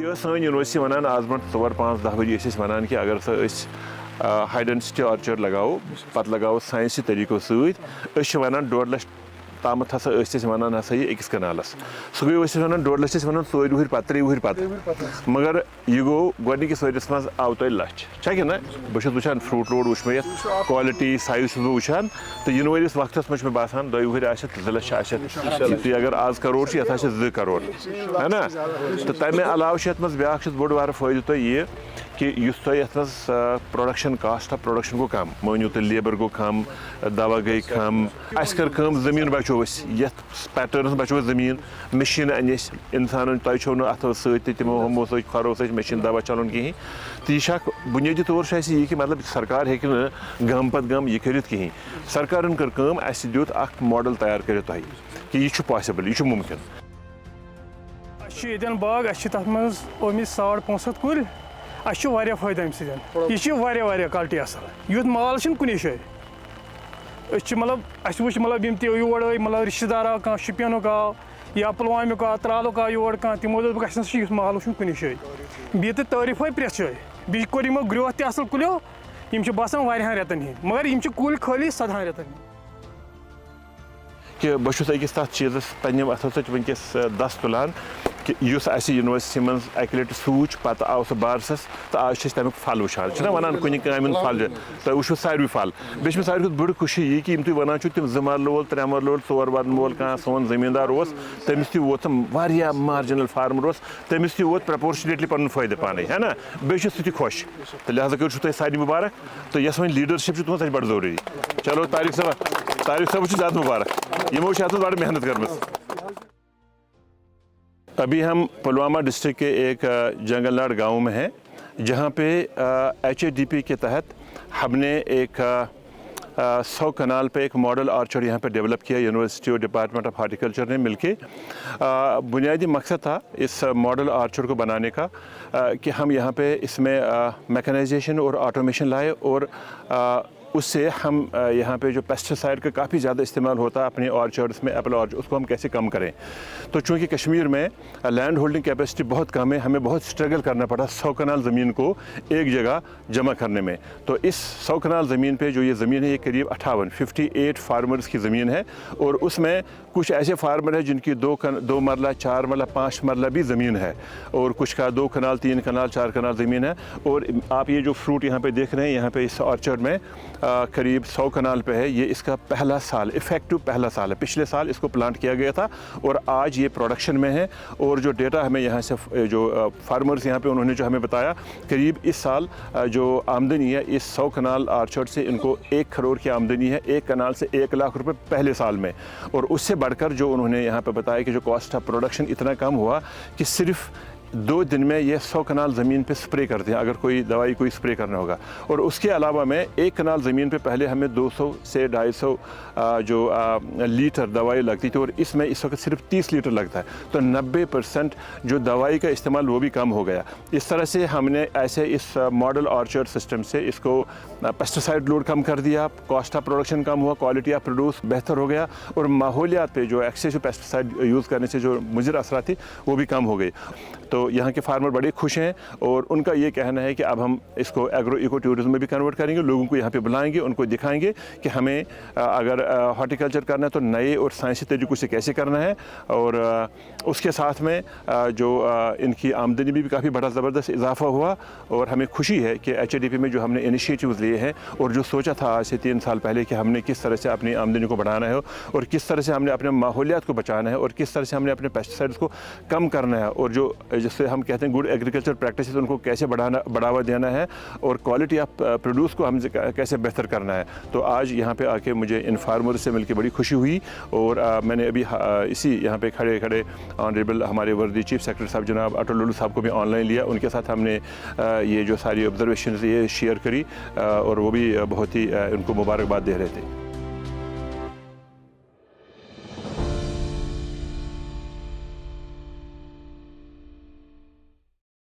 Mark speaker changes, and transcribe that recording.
Speaker 1: یہ سن یونیورسٹی ونان آز برونٛٹھ 4-5-10 ؤری ٲسۍ أسۍ ونان کہ اگر سا أسۍ ہائی ڈینسٹی آرچر لگاو پتہٕ لگاو ساینسی طریقو سۭتۍ أسۍ چھِ ونان 1.5 لچھ تامتھ ہسا ٲسۍ ونان ہسا یہ أکِس کنالس سُہ گٔے ٲسۍ ونان 1.5 لچھ ٲسۍ ونان 4 وُہٕرۍ پتہٕ 3 وُہٕرۍ پتہٕ مگر یہ گوٚو گۄڈنِکِس ؤرِیَس منٛز آو تۄہہِ لچھ چھا کہِ نہ بہٕ چھُس وٕچھان فروٗٹ روڈ وٕچھ مےٚ یتھ کوالٹی سایز چھُس بہٕ وٕچھان تہٕ یِنہٕ وٲلِس وقتس منٛز چھُ مےٚ باسان 2 وُہٕرۍ آسٮ۪کھ 2 لچھ آسٮ۪کھ تُہۍ اگر آز کرور چھِ یتھ آسہِ 2 کرور ہے نا تہٕ تمہِ علاوٕ چھُ یتھ منٛز بیٛاکھ چیٖز بوٚڑ بارٕ فٲیدٕ تۄہہِ یہِ کہ یُس تۄہہِ یتھ منٛز پروڈکشن کاسٹ آف پروڈکشن گوٚو کم مٲنِو تُہۍ لیبر گوٚو کم دوا گٔے کم اَسہِ کٔر کٲم زٔمیٖن بچو أسۍ یتھ پیٹرنس بچو أسۍ زٔمیٖن مِشیٖن اَنہِ اَسہِ اِنسانن تۄہہِ چھو نہٕ اتھو سۭتۍ تہِ تِمو ہُمو سۭتۍ کھۄرو سۭتۍ مِشیٖن دوا چلُن کِہیٖنۍ تہٕ یہِ چھِ اکھ بُنیٲدی طور چھُ اَسہِ یہِ کہ مطلب سرکار ہیٚکہِ نہٕ گامہٕ پتہٕ گامہٕ یہِ کٔرِتھ کِہیٖنۍ سرکارن کٔر کٲم اَسہِ دیُت اکھ ماڈل تیار کٔرِتھ تۄہہِ کہ یہِ چھُ پاسِبل یہِ چھُ مُمکِن
Speaker 2: اَسہِ چھُ ییٚتٮ۪ن باغ اَسہِ چھِ تتھ منٛز ٲمٕتۍ 550 کُلۍ اَسہِ چھُ واریاہ فٲیدٕ اَمہِ سۭتۍ یہِ چھِ واریاہ کالٹی اصل یُتھ مال چھُنہٕ کُنی جایہِ أسۍ چھِ مطلب اَسہِ وٕچھ مطلب یِم تہِ یور ٲے مطلب رِشتہٕ دار آو کانٛہہ شُپینُک آو یا پُلوامیُک آو ترٛالُک آو یور کانٛہہ تِمو دوٚپ اَسہِ ہسا چھُ یُتھ مال وٕچھُن کُنی جایہِ بیٚیہِ تہِ تعٲریٖف آے پرٛٮ۪تھ جایہِ بیٚیہِ کوٚر یِمو گرٛوتھ تہِ اصل کُلیو یِم چھِ باسان واریاہن رٮ۪تن ہِنٛدۍ مگر یِم چھِ کُلۍ خٲلی 17 رٮ۪تن ہِنٛدۍ
Speaker 1: کہ بہٕ چھُس أکِس تَتھ چیٖزس پنٛنٮ۪و اَتھو سۭتۍ وٕنکٮ۪س دَس تُلان کہ یُس اَسہِ یونیورسٹی منٛز اَکہِ لٹہِ سوٗنٛچ پتہٕ آو سُہ بارسس تہٕ آز چھِ أسۍ تمیُک پھل وٕچھان چھِنہ ونان کُنہِ کامہِ ہُنٛد پھل تۄہہِ وٕچھو ساروٕے پھل بیٚیہِ چھِ مےٚ ساروٕے کھۄتہٕ بٔڑ خوشی یہِ کہ یِم تُہۍ ونان چھِو تِم 2 مرلہٕ وول 3 مرلہٕ وول 4 مرلہٕ وول کانٛہہ سون زٔمیٖندار اوس تٔمِس تہِ ووت واریاہ مارجنل فارمر اوس تٔمِس تہِ ووت پرٛپورشنیٹلی پنُن فٲیدٕ پانے ہے نا بیٚیہِ چھُ سُہ تہِ خۄش تہٕ لہٰذا کٔرِو تۄہہِ سارنٕے مُبارک تہٕ یۄس وۄنۍ لیٖڈرشِپ چھِ تُہنٛز سۄ چھِ بڑٕ ضروٗری چلو طارق صٲبس چھُ زیادٕ مُبارک یِمو چھِ اتھ منٛز بڑٕ محنت کٔرمٕژ ابھی ہم پلوامہ ڈسٹرکٹ کے ایک جنگل ناڑ گاؤں میں ہیں جہاں پہ HADP کے تحت ہم نے ایک 100 کنال پہ ایک ماڈل آرچر یہاں پہ ڈیولپ کیا یونیورسٹی اور ڈپارٹمنٹ آف ہارٹیکلچر نے مل کے بنیادی مقصد تھا اس ماڈل آرچر کو بنانے کا کہ ہم یہاں پہ اس میں میکنائزیشن اور آٹومیشن لائے اور اس سے ہم یہاں پہ جو پیسٹیسائڈ کا کافی زیادہ استعمال ہوتا ہے اپنے آرچرڈس میں ایپل آرچر اس کو ہم کیسے کم کریں تو چونکہ کشمیر میں لینڈ ہولڈنگ کیپیسٹی بہت کم ہے ہمیں بہت اسٹرگل کرنا پڑا 100 کنال زمین کو ایک جگہ جمع کرنے میں تو اس 100 کنال زمین پہ جو یہ زمین ہے یہ قریب 58 فارمرز کی زمین ہے اور اس میں کچھ ایسے فارمر ہیں جن کی 2 مرلہ 4 مرلہ 5 مرلہ بھی زمین ہے اور کچھ کا 2 کنال 3 کنال 4 کنال زمین ہے اور آپ یہ جو فروٹ یہاں پہ دیکھ رہے ہیں یہاں پہ اس آرچرڈ میں قریب 100 کنال پہ ہے یہ اس کا پہلا سال افیکٹو پہلا سال ہے پچھلے سال اس کو پلانٹ کیا گیا تھا اور آج یہ پروڈکشن میں ہے اور جو ڈیٹا ہمیں یہاں سے جو فارمرز یہاں پہ انہوں نے جو ہمیں بتایا قریب اس سال جو آمدنی ہے اس 100 کنال آرچرڈ سے ان کو 1 کروڑ کی آمدنی ہے 1 کنال سے 1 لاکھ روپے پہلے سال میں اور اس سے بڑھ کر جو انہوں نے یہاں پہ بتایا کہ جو کاسٹ آف پروڈکشن اتنا کم ہوا کہ صرف 2 دن میں یہ 100 کنال زمین پہ سپرے کرتے ہیں اگر کوئی دوائی کوئی سپرے کرنا ہوگا اور اس کے علاوہ میں 1 کنال زمین پہ پہلے ہمیں 200 سے 250 جو لیٹر دوائی لگتی تھی اور اس میں اس وقت صرف 30 لیٹر لگتا ہے تو 90% جو دوائی کا استعمال وہ بھی کم ہو گیا اس طرح سے ہم نے ایسے اس ماڈل آرچر سسٹم سے اس کو پیسٹیسائڈ لوڈ کم کر دیا کاسٹ آف پروڈکشن کم ہوا کوالٹی آف پروڈیوس بہتر ہو گیا اور ماحولیات پہ جو ایکسیسو پیسٹیسائڈ یوز کرنے سے جو مضر اثرات تھی وہ بھی کم ہو گئی تو یہاں کے فارمر بڑے خوش ہیں اور ان کا یہ کہنا ہے کہ اب ہم اس کو ایگرو ایکو ٹورزم میں بھی کنورٹ کریں گے لوگوں کو یہاں پہ بلائیں گے ان کو دکھائیں گے کہ ہمیں اگر ہارٹیکلچر کرنا ہے تو نئے اور سائنسی طریقوں سے کیسے کرنا ہے اور اس کے ساتھ میں جو ان کی آمدنی بھی کافی بڑا زبردست اضافہ ہوا اور ہمیں خوشی ہے کہ HADP میں جو ہم نے انیشیٹیوز لیے ہیں اور جو سوچا تھا آج سے 3 سال پہلے کہ ہم نے کس طرح سے اپنی آمدنی کو بڑھانا ہے اور کس طرح سے ہم نے اپنے ماحولیات کو بچانا ہے اور کس طرح سے ہم نے اپنے پیسٹیسائڈس کو کم کرنا ہے اور جو جس سے ہم کہتے ہیں گڈ ایگریکلچر پریکٹسز ان کو کیسے بڑھاوا دینا ہے اور کوالٹی آف پروڈیوس کو ہم کیسے بہتر کرنا ہے تو آج یہاں پہ آ کے مجھے ان فارمر سے مل کے بڑی خوشی ہوئی اور میں نے ابھی اسی یہاں پہ کھڑے آنریبل ہمارے وردی چیف سیکرٹری صاحب جناب اٹل لولو صاحب کو بھی آن لائن لیا ان کے ساتھ ہم نے یہ جو ساری آبزرویشنز یہ شیئر کری اور وہ بھی بہت ہی ان کو مبارکباد دے رہے تھے.